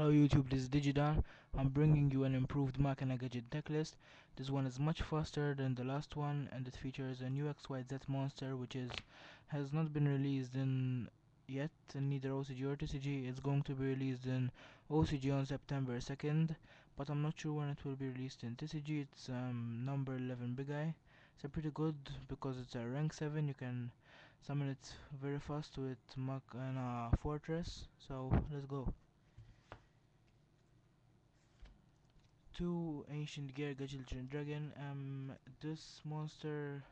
Hello YouTube, this is Digidan. I'm bringing you an improved Machina Gadget Decklist. This one is much faster than the last one, and it features a new XYZ monster which has not been released in yet in neither OCG or TCG. It's going to be released in OCG on September 2nd, but I'm not sure when it will be released in TCG. It's number 11 Big Eye. It's a pretty good because it's a rank 7. You can summon it very fast with Machina Fortress. So let's go. Two ancient gear gadget dragon. This monster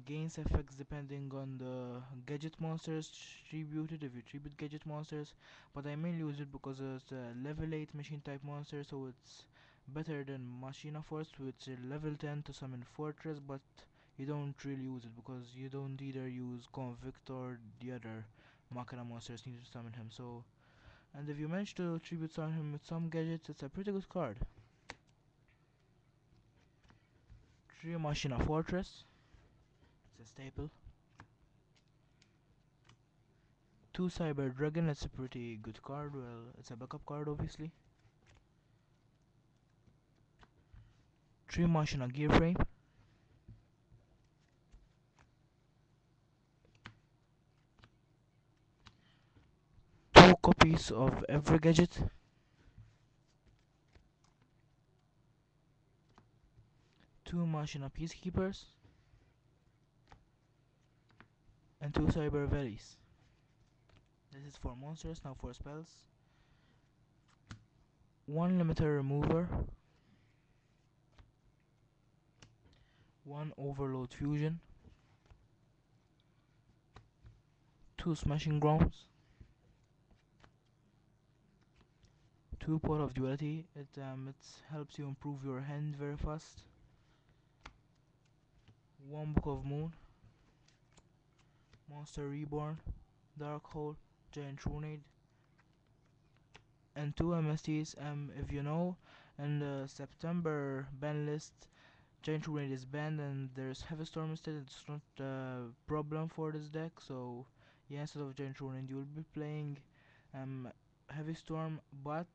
gains effects depending on the gadget monsters tributed, if you tribute gadget monsters, but I mainly use it because it's a level 8 machine type monster, so it's better than Machina Force, which is level 10 to summon Fortress, but you don't really use it because you don't either use Convict or the other Machina monsters need to summon him. So, and if you manage to tribute summon him with some gadgets, it's a pretty good card. 3 Machina Fortress, it's a staple. 2 Cyber Dragon, it's a pretty good card, well, it's a backup card obviously. 3 Machina Gear Frame. 2 copies of every gadget. 2 Machina Peacekeepers. And 2 Cyber Valleys. This is for monsters, now for spells. 1 Limiter Remover. 1 Overload Fusion. 2 Smashing Grounds. 2 Pot of Duality, it helps you improve your hand very fast. 1 Book of Moon. Monster Reborn. Dark Hole. Giant Runade. And 2 MSTs. If you know, in the September ban list, Giant Runade is banned and there's Heavy Storm instead. It's not a problem for this deck, so yeah, instead of Giant Runade you will be playing Heavy Storm, but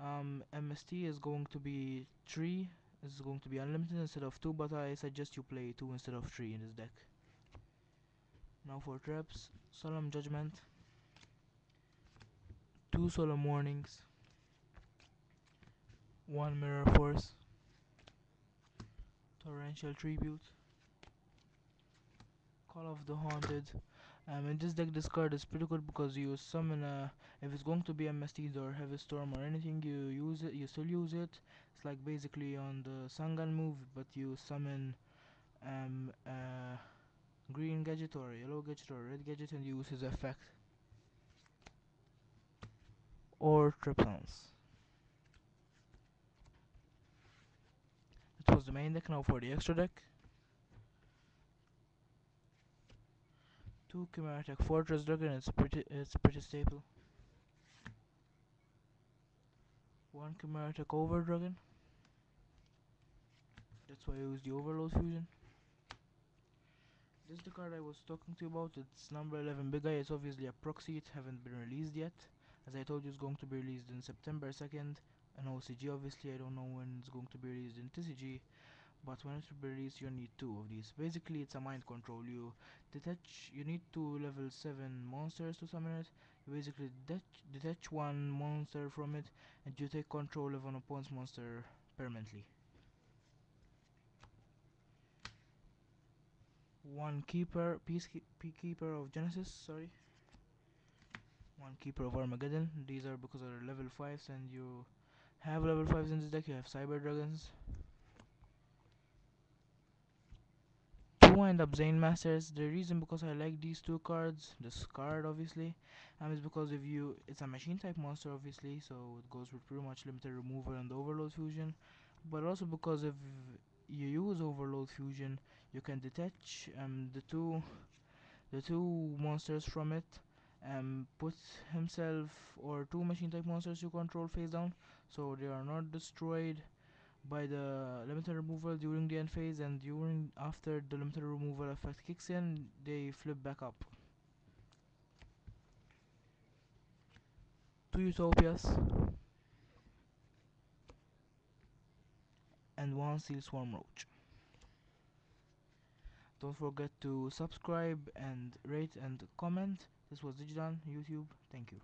MST is going to be 3, is going to be unlimited instead of 2, but I suggest you play 2 instead of 3 in this deck. Now for traps: Solemn Judgment, 2 Solemn Warnings, 1 Mirror Force, Torrential Tribute, Call of the Haunted. In this deck, this card is pretty good because you summon if it's going to be MSTs or Heavy Storm or anything, you use it. You still use it. It's like basically on the Sangan move, but you summon green gadget or yellow gadget or red gadget and use his effect. Or Triptons. That was the main deck. Now for the extra deck: 2 Chimera Attack Fortress Dragon. It's pretty stable. 1 Chimera Attack Over Dragon. That's why I use the Overload Fusion. This is the card I was talking to you about. It's number 11 Big Eye. It's obviously a proxy. It haven't been released yet. As I told you, it's going to be released in September 2nd. And OCG, obviously, I don't know when it's going to be released in TCG. But when it will be released, you need 2 of these. Basically, it's a mind control. You need 2 level 7 monsters to summon it. You basically detach 1 monster from it, and you take control of an opponent's monster permanently. 1 Peacekeeper of Genesis, sorry. 1 Keeper of Armageddon. These are because they're level 5s and you have level 5s in this deck. You have Cyber Dragons. 2 Wind Up Zane Masters. The reason because I like these 2 cards, this card obviously, is because it's a machine type monster obviously, so it goes with pretty much limited removal and overload fusion, but also because if you use overload fusion, you can detach the two monsters from it, put himself or 2 machine type monsters you control face down, so they are not destroyed by the limited removal during the end phase, and after the limited removal effect kicks in, they flip back up. two Utopias, and one Seal Swarm Roach. Don't forget to subscribe and rate and comment. This was Digidan YouTube. Thank you.